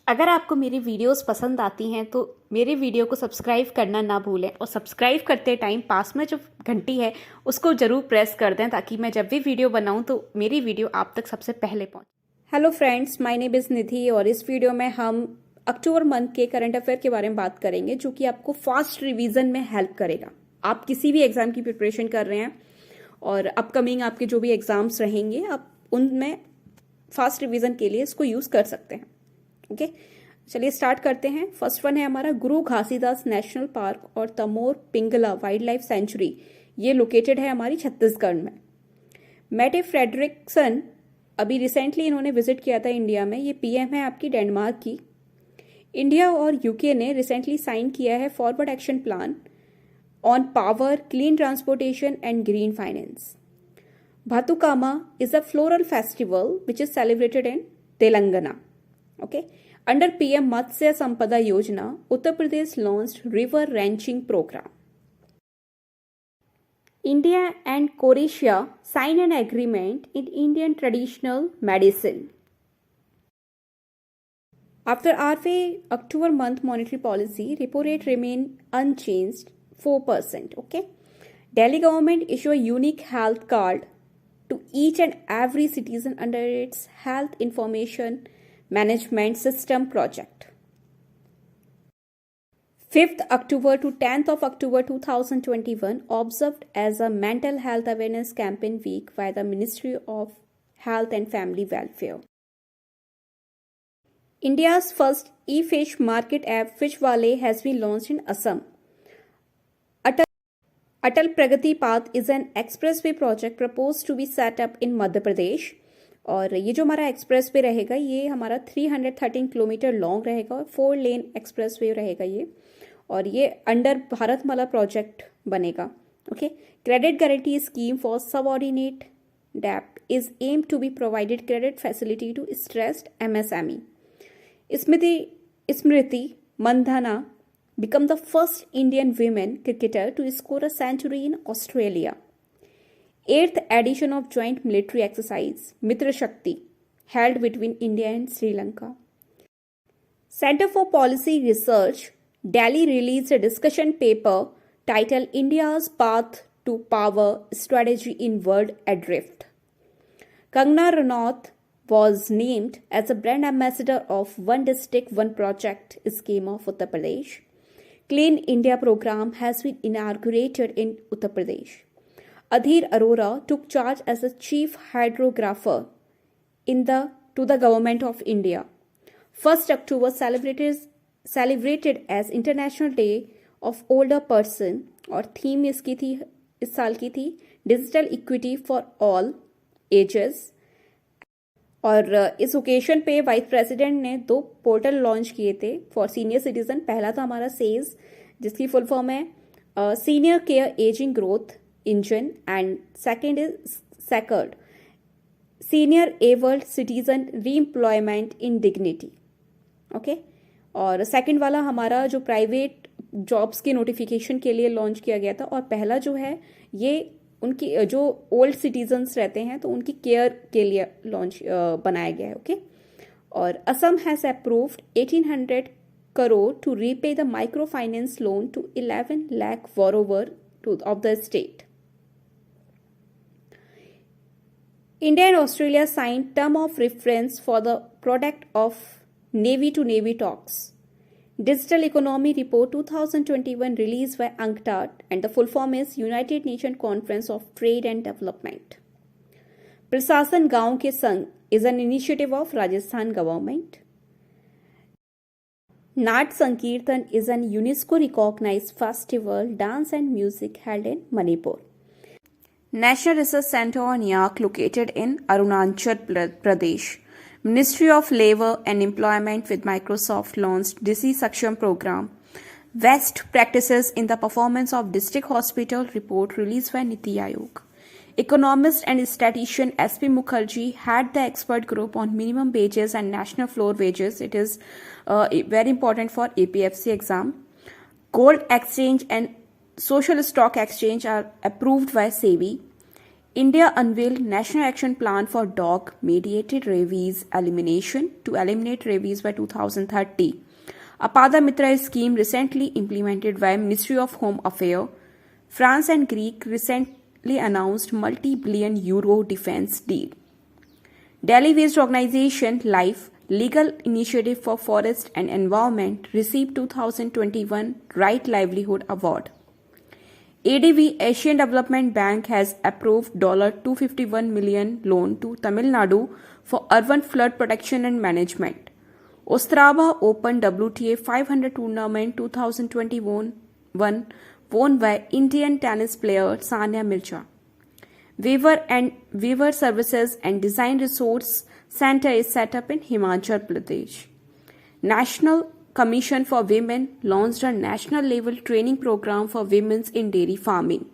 अगर आपको मेरी वीडियोस पसंद आती हैं तो मेरे वीडियो को सब्सक्राइब करना ना भूलें और सब्सक्राइब करते टाइम पास में जो घंटी है उसको ज़रूर प्रेस कर दें ताकि मैं जब भी वीडियो बनाऊं तो मेरी वीडियो आप तक सबसे पहले पहुंचे। Hello friends, my name is Nidhi और इस वीडियो में हम अक्टूबर मंथ के करंट अफेयर के बारे में बात करेंगे जो कि आपको फास्ट रिवीजन में हेल्प करेगा। आप किसी भी एग्ज़ाम की प्रिपरेशन कर रहे हैं और अपकमिंग आपके जो भी एग्ज़ाम्स रहेंगे आप उनमें फास्ट रिवीजन के लिए इसको यूज़ कर सकते हैं। ओके, चलिए स्टार्ट करते हैं। फर्स्ट वन है हमारा गुरु घासीदास नेशनल पार्क और Tamor Pingala wild life sanctuary. ये लोकेटेड है हमारी छत्तीसगढ़ में। मैटे फ्रेडरिक्सन अभी रिसेंटली इन्होंने विजिट किया था इंडिया में। ये पीएम है आपकी डेनमार्क की। इंडिया और यूके ने रिसेंटली साइन किया है forward action plan on power, clean transportation and green finance. Bathukamma is a floral festival which is celebrated in Telangana. Okay. Under PM Matsya Sampada Yojana, Uttar Pradesh launched river ranching program. India and Croatia signed an agreement in Indian traditional medicine. After RBI October month monetary policy, repo rate remained unchanged 4%. Okay. Delhi government issued a unique health card to each and every citizen under its health information management system project. 5th October to 10th of October 2021 observed as a mental health awareness campaign week by the Ministry of Health and Family Welfare. India's first e-fish market app Fishwale has been launched in Assam. Atal Pragati Path is an expressway project proposed to be set up in Madhya Pradesh. और ये जो हमारा express way रहेगा ये हमारा 313 kilometre long रहेगा और 4 लेन express way रहेगा ये, और ये अंडर भारतमाला प्रोजेक्ट बनेगा। Okay, credit guarantee scheme for subordinate डेब्ट is aim to be provided credit facility to stressed MSME। Smriti Mandhana become the first Indian women cricketer to score a century in Australia। 8th edition of joint military exercise Mitra Shakti held between India and Sri Lanka. Center for Policy Research Delhi released a discussion paper titled India's Path to Power Strategy in World Adrift. Kangana Ranaut was named as a brand ambassador of One District One Project scheme of Uttar Pradesh. Clean India program has been inaugurated in Uttar Pradesh. Adhir Arora took charge as the chief hydrographer to the government of India. 1st October celebrated as International Day of Older Person और theme इसकी थी इस साल की थी digital equity for all ages. और इस occasion पे वाइस प्रेसिडेंट ने 2 पोर्टल लॉन्च किए थे फॉर सीनियर सिटीजन। पहला था हमारा सेज जिसकी फुल फॉर्म है senior care ageing growth engine and second is sacred senior abled citizen re-employment in dignity. Okay, और सेकंड वाला हमारा जो प्राइवेट जॉब्स के नोटिफिकेशन के लिए लॉन्च किया गया था, और पहला जो है ये उनकी जो ओल्ड सिटीजन्स रहते हैं तो उनकी केयर के लिए लॉन्च बनाया गया है। ओके, और Assam has approved 1800 crore to repay the micro finance loan to 11 lakh borrower of the state. India and Australia signed term of reference for the product of Navy to Navy talks. Digital Economy Report 2021 released by UNCTAD and the full form is United Nations Conference of Trade and Development. Prasasan Gaon Ke Sang is an initiative of Rajasthan government. Nat Sankirtan is an UNESCO recognized festival, dance and music held in Manipur. National Research Center on Yak located in Arunachal Pradesh. Ministry of Labor and Employment with Microsoft launched Disease Saksham program. Best practices in the performance of district hospital report released by Niti Aayog. Economist and statistician S.P. Mukherjee had the expert group on minimum wages and national floor wages. It is very important for APFC exam. Gold exchange and social stock exchange are approved by SEBI. India unveiled National Action Plan for Dog-Mediated Rabies Elimination to eliminate rabies by 2030. Apada Mitra scheme recently implemented by Ministry of Home Affairs. France and Greece recently announced multi-billion euro defense deal. Delhi-based organization LIFE, Legal Initiative for Forest and Environment, received 2021 Right Livelihood Award. ADB, Asian Development Bank, has approved $251 million loan to Tamil Nadu for urban flood protection and management. Ostrava Open WTA 500 tournament 2021 won by Indian tennis player Sania Mirza. Weaver Services and Design Resource Center is set up in Himachal Pradesh. National Commission for Women launched a national level training program for women in dairy farming.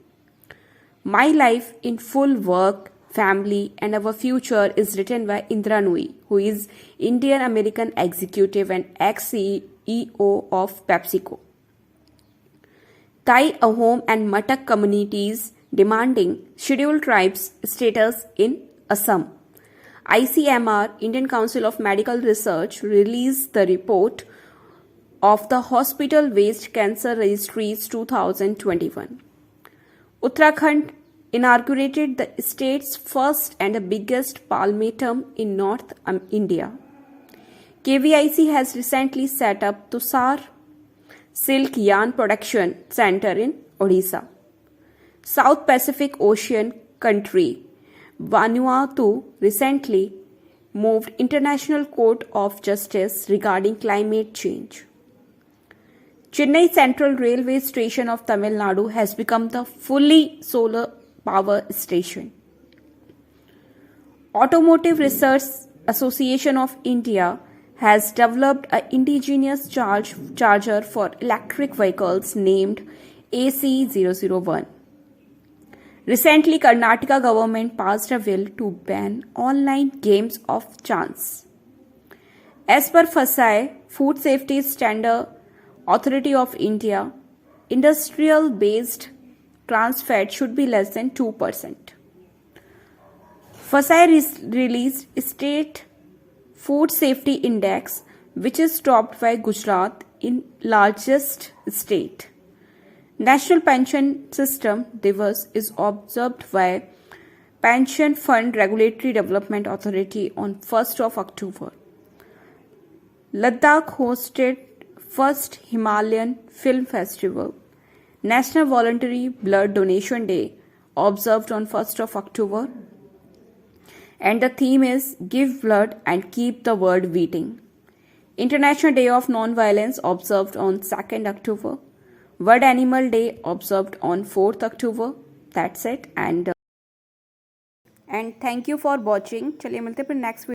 My Life in Full Work, Family and Our Future is written by Indra Nooyi, who is Indian American executive and ex-CEO of PepsiCo. Thai, Ahom and Matak communities demanding scheduled tribes status in Assam. ICMR, Indian Council of Medical Research, released the report of the Hospital Waste Cancer Registries 2021. Uttarakhand inaugurated the state's first and the biggest palmatum in North India. KVIC has recently set up Tusar Silk Yarn Production Center in Odisha. South Pacific Ocean country Vanuatu recently moved International Court of Justice regarding climate change. Chennai Central Railway Station of Tamil Nadu has become the fully solar power station. Automotive Research Association of India has developed an indigenous charger for electric vehicles named AC001. Recently, Karnataka government passed a bill to ban online games of chance. As per FSSAI, Food Safety Standard Authority of India, industrial-based trans fat should be less than 2%. FSSAI released State Food Safety Index, which is topped by Gujarat in largest state. National Pension System Divas is observed by Pension Fund Regulatory Development Authority on 1st of October. Ladakh hosted first Himalayan Film Festival. National Voluntary Blood Donation Day observed on 1st of October. And the theme is Give Blood and Keep the World Beating. International Day of Non-Violence observed on 2nd October. World Animal Day observed on 4th October. That's it. And thank you for watching. चलिए मिलते हैं फिर next video.